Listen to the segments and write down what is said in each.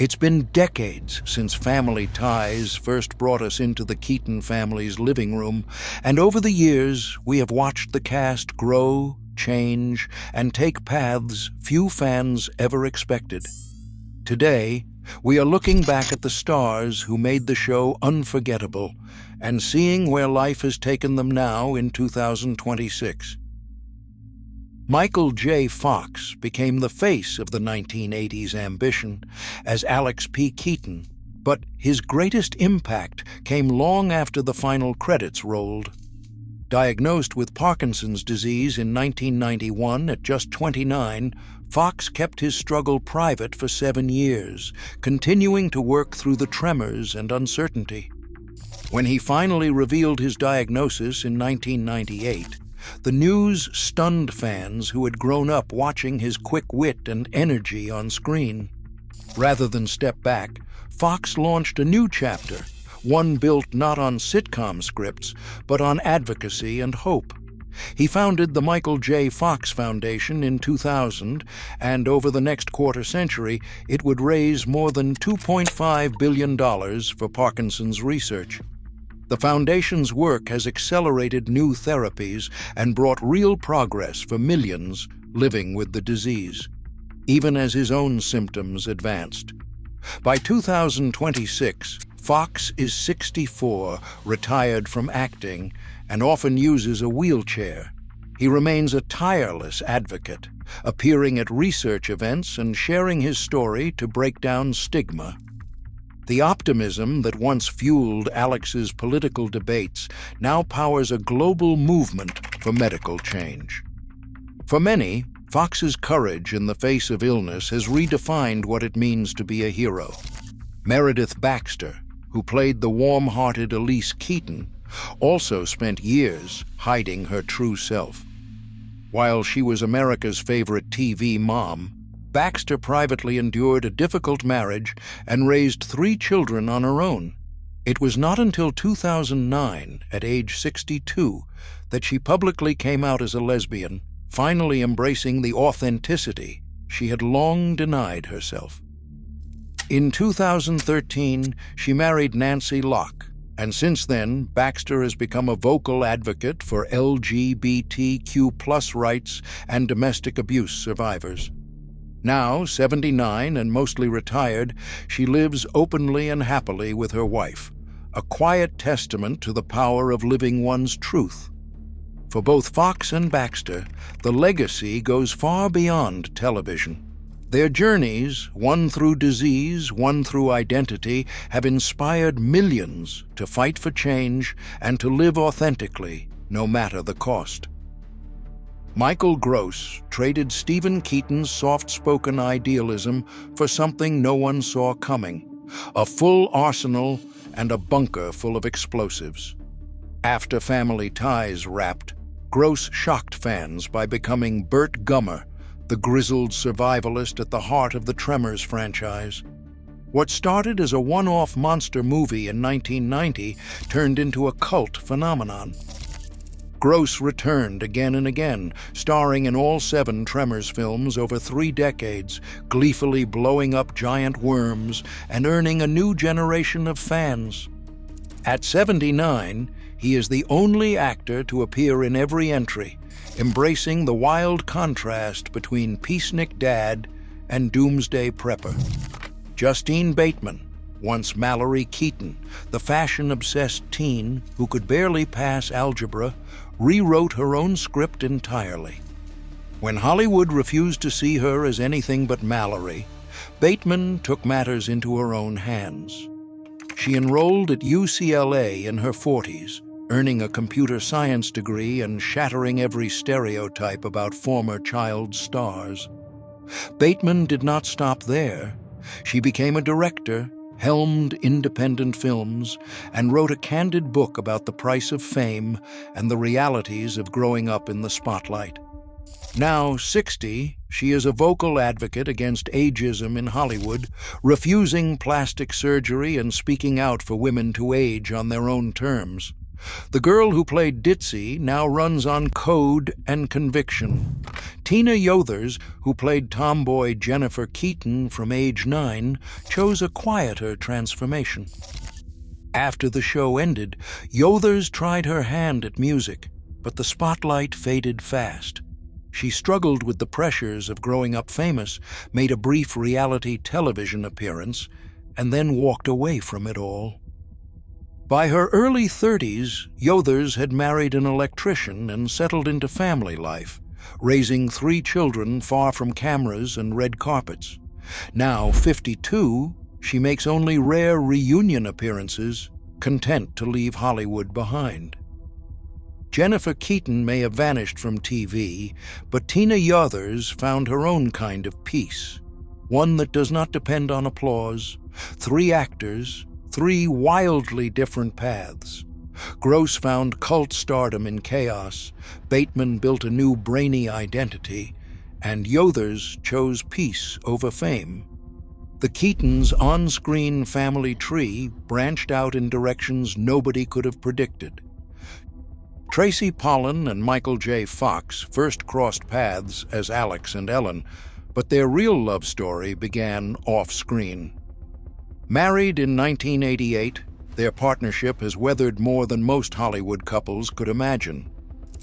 It's been decades since Family Ties first brought us into the Keaton family's living room, and over the years we have watched the cast grow, change, and take paths few fans ever expected. Today, we are looking back at the stars who made the show unforgettable and seeing where life has taken them now in 2026. Michael J. Fox became the face of the 1980s ambition as Alex P. Keaton, but his greatest impact came long after the final credits rolled. Diagnosed with Parkinson's disease in 1991 at just 29, Fox kept his struggle private for 7 years, continuing to work through the tremors and uncertainty. When he finally revealed his diagnosis in 1998, the news stunned fans who had grown up watching his quick wit and energy on screen. Rather than step back, Fox launched a new chapter, one built not on sitcom scripts, but on advocacy and hope. He founded the Michael J. Fox Foundation in 2000, and over the next quarter century, it would raise more than $2.5 billion for Parkinson's research. The Foundation's work has accelerated new therapies and brought real progress for millions living with the disease, even as his own symptoms advanced. By 2026, Fox is 64, retired from acting, and often uses a wheelchair. He remains a tireless advocate, appearing at research events and sharing his story to break down stigma. The optimism that once fueled Alex's political debates now powers a global movement for medical change. For many, Fox's courage in the face of illness has redefined what it means to be a hero. Meredith Baxter, who played the warm-hearted Elise Keaton, also spent years hiding her true self. While she was America's favorite TV mom, Baxter privately endured a difficult marriage and raised 3 children on her own. It was not until 2009, at age 62, that she publicly came out as a lesbian, finally embracing the authenticity she had long denied herself. In 2013, she married Nancy Locke, and since then, Baxter has become a vocal advocate for LGBTQ+ rights and domestic abuse survivors. Now, 79 and mostly retired, she lives openly and happily with her wife, a quiet testament to the power of living one's truth. For both Fox and Baxter, the legacy goes far beyond television. Their journeys, one through disease, one through identity, have inspired millions to fight for change and to live authentically, no matter the cost. Michael Gross traded Stephen Keaton's soft-spoken idealism for something no one saw coming, a full arsenal and a bunker full of explosives. After Family Ties wrapped, Gross shocked fans by becoming Burt Gummer, the grizzled survivalist at the heart of the Tremors franchise. What started as a one-off monster movie in 1990 turned into a cult phenomenon. Gross returned again and again, starring in all 7 Tremors films over 3 decades, gleefully blowing up giant worms and earning a new generation of fans. At 79, he is the only actor to appear in every entry, embracing the wild contrast between peacenik dad and doomsday prepper. Justine Bateman, once Mallory Keaton, the fashion-obsessed teen who could barely pass algebra, rewrote her own script entirely. When Hollywood refused to see her as anything but Mallory, Bateman took matters into her own hands. She enrolled at UCLA in her 40s, earning a computer science degree and shattering every stereotype about former child stars. Bateman did not stop there. She became a director, helmed independent films, and wrote a candid book about the price of fame and the realities of growing up in the spotlight. Now 60, she is a vocal advocate against ageism in Hollywood, refusing plastic surgery and speaking out for women to age on their own terms. The girl who played Ditzy now runs on code and conviction. Tina Yothers, who played tomboy Jennifer Keaton from age 9, chose a quieter transformation. After the show ended, Yothers tried her hand at music, but the spotlight faded fast. She struggled with the pressures of growing up famous, made a brief reality television appearance, and then walked away from it all. By her early 30s, Yothers had married an electrician and settled into family life, raising 3 children far from cameras and red carpets. Now, 52, she makes only rare reunion appearances, content to leave Hollywood behind. Jennifer Keaton may have vanished from TV, but Tina Yothers found her own kind of peace, one that does not depend on applause. 3 actors, 3 wildly different paths. Gross found cult stardom in chaos, Bateman built a new brainy identity, and Yothers chose peace over fame. The Keatons' on-screen family tree branched out in directions nobody could have predicted. Tracy Pollan and Michael J. Fox first crossed paths as Alex and Ellen, but their real love story began off-screen. Married in 1988, their partnership has weathered more than most Hollywood couples could imagine.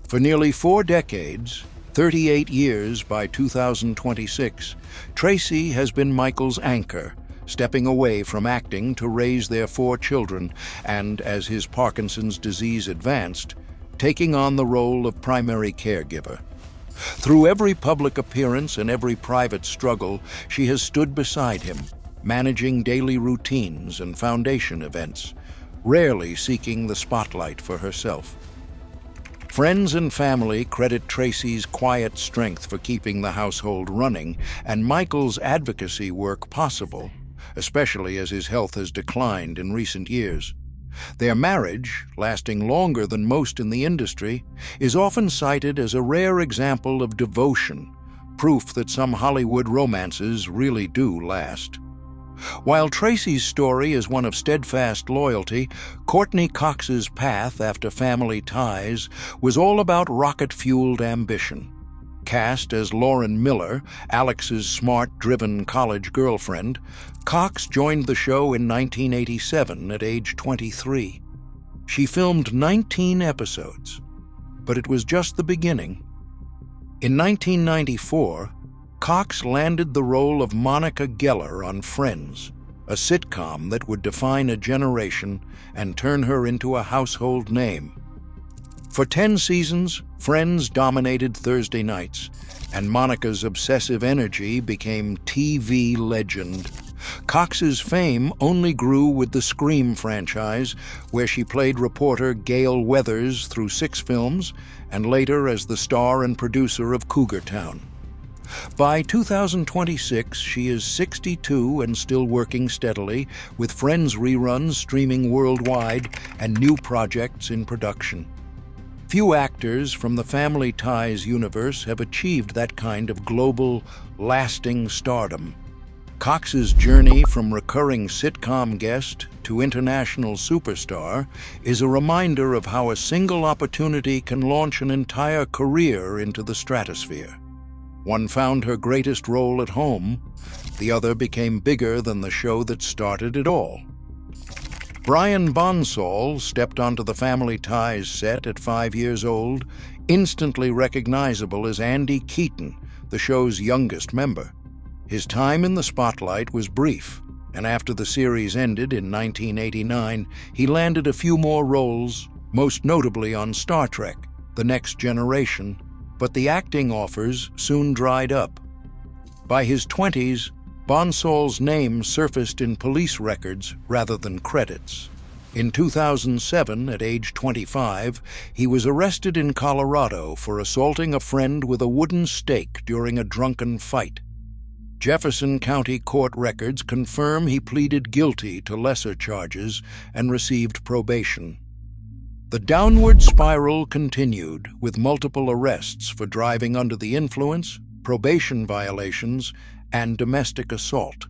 For nearly 4 decades, 38 years by 2026, Tracy has been Michael's anchor, stepping away from acting to raise their 4 children and, as his Parkinson's disease advanced, taking on the role of primary caregiver. Through every public appearance and every private struggle, she has stood beside him, managing daily routines and foundation events, rarely seeking the spotlight for herself. Friends and family credit Tracy's quiet strength for keeping the household running and Michael's advocacy work possible, especially as his health has declined in recent years. Their marriage, lasting longer than most in the industry, is often cited as a rare example of devotion, proof that some Hollywood romances really do last. While Tracy's story is one of steadfast loyalty, Courteney Cox's path after family ties was all about rocket-fueled ambition. Cast as Lauren Miller, Alex's smart-driven college girlfriend, Cox joined the show in 1987 at age 23. She filmed 19 episodes, but it was just the beginning. In 1994, Cox landed the role of Monica Geller on Friends, a sitcom that would define a generation and turn her into a household name. For 10 seasons, Friends dominated Thursday nights, and Monica's obsessive energy became TV legend. Cox's fame only grew with the Scream franchise, where she played reporter Gail Weathers through 6 films, and later as the star and producer of Cougar Town. By 2026, she is 62 and still working steadily, with Friends reruns streaming worldwide and new projects in production. Few actors from the Family Ties universe have achieved that kind of global, lasting stardom. Cox's journey from recurring sitcom guest to international superstar is a reminder of how a single opportunity can launch an entire career into the stratosphere. One found her greatest role at home, the other became bigger than the show that started it all. Brian Bonsall stepped onto the Family Ties set at 5 years old, instantly recognizable as Andy Keaton, the show's youngest member. His time in the spotlight was brief, and after the series ended in 1989, he landed a few more roles, most notably on Star Trek: The Next Generation, but the acting offers soon dried up. By his 20s, Bonsall's name surfaced in police records rather than credits. In 2007, at age 25, he was arrested in Colorado for assaulting a friend with a wooden stake during a drunken fight. Jefferson County court records confirm he pleaded guilty to lesser charges and received probation. The downward spiral continued, with multiple arrests for driving under the influence, probation violations, and domestic assault.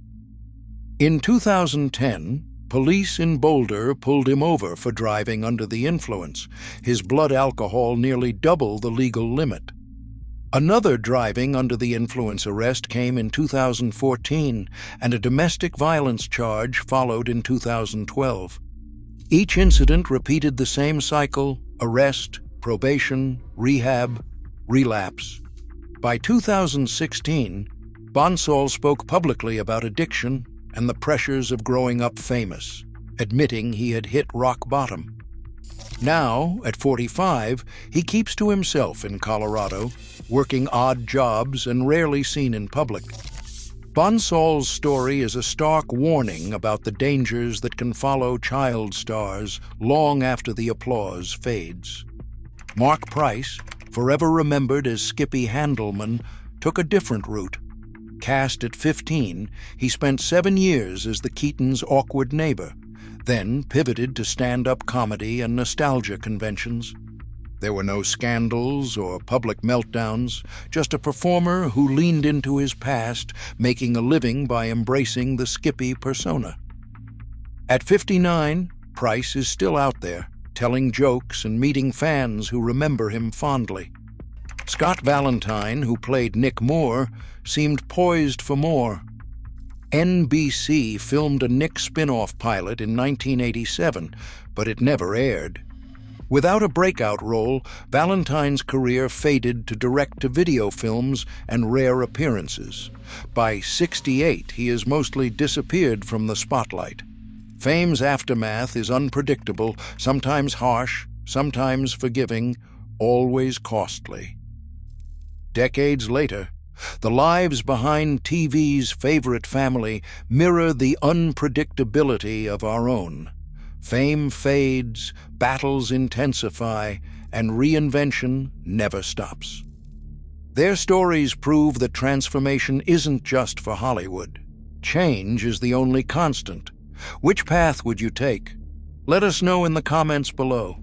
In 2010, Police in Boulder pulled him over for driving under the influence. His blood alcohol nearly doubled the legal limit. Another driving under the influence arrest came in 2014, and a domestic violence charge followed in 2012. Each incident repeated the same cycle: arrest, probation, rehab, relapse. By 2016, Bonsall spoke publicly about addiction and the pressures of growing up famous, admitting he had hit rock bottom. Now, at 45, he keeps to himself in Colorado, working odd jobs and rarely seen in public. Bonsall's story is a stark warning about the dangers that can follow child stars long after the applause fades. Mark Price, forever remembered as Skippy Handelman, took a different route. Cast at 15, he spent 7 years as the Keatons' awkward neighbor, then pivoted to stand-up comedy and nostalgia conventions. There were no scandals or public meltdowns, just a performer who leaned into his past, making a living by embracing the Skippy persona. At 59, Price is still out there, telling jokes and meeting fans who remember him fondly. Scott Valentine, who played Nick Moore, seemed poised for more. NBC filmed a Nick spin-off pilot in 1987, but it never aired. Without a breakout role, Valentine's career faded to direct-to-video films and rare appearances. By 68, he has mostly disappeared from the spotlight. Fame's aftermath is unpredictable, sometimes harsh, sometimes forgiving, always costly. Decades later, the lives behind TV's favorite family mirror the unpredictability of our own. Fame fades, battles intensify, and reinvention never stops. Their stories prove that transformation isn't just for Hollywood. Change is the only constant. Which path would you take? Let us know in the comments below.